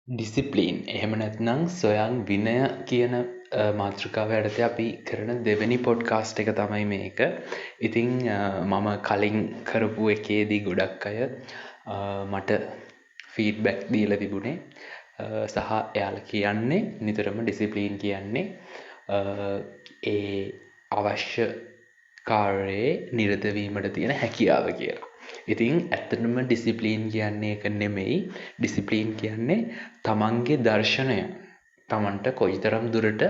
Discipline එහෙම නැත්නම් සොයන් විනය කියන මාතෘකාව යටතේ අපි කරන දෙවැනි පොඩ්කාස්ට් එක තමයි මේක. ඉතින් මම කලින් කරපු එකේදී ගොඩක් අය මට ෆීඩ්බැක් දීලා තිබුණේ සහ එයාලා කියන්නේ නිතරම ඩිසිප්ලින් කියන්නේ ඒ අවශ්‍ය කාර්යයේ නිරත වීමට තියෙන හැකියාව කියලා. ඉතින් ඇත්තටම ඩිසිප්ලින් කියන්නේ ඒක නෙමෙයි. ඩිසිප්ලින් කියන්නේ තමන්ගේ දර්ශනය තමන්ට කොයිතරම් දුරට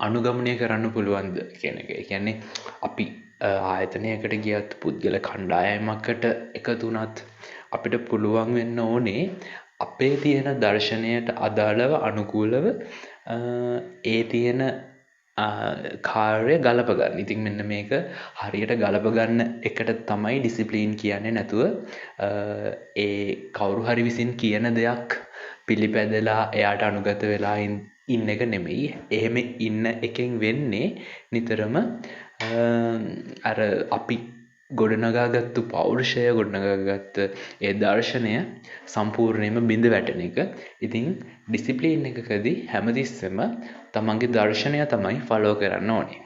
අනුගමනය කරන්න පුළුවන්ද කියන එක. ඒ කියන්නේ අපි ආයතනයකට ගියත් පුද්ගල කණ්ඩායමකට එකතු වුණත් අපිට පුළුවන් වෙන්න ඕනේ අපේ තියෙන දර්ශනයට අදාළව අනුකූලව ඒ තියෙන කාර්ය ගලප ගන්න. ඉතින් මෙන්න මේක හරියට ගලප ගන්න එකට තමයි ඩිසිප්ලින් කියන්නේ. නැතුව ඒ කවුරු හරි විසින් කියන දෙයක් පිළිපැදලා එයාට අනුගත වෙලා ඉන්න එක නෙමෙයි. එහෙම ඉන්න එකෙන් වෙන්නේ නිතරම අර අපි ගොඩනගාගත්තු පෞරුෂය ගොඩනගාගත්ත ඒ දර්ශනය සම්පූර්ණයෙන්ම බිඳ වැටෙන එක. ඉතින් ඩිසිප්ලින් එකකදී හැමතිස්සෙම තමන්ගේ දර්ශනය තමයි ෆලෝ කරන්න ඕනේ.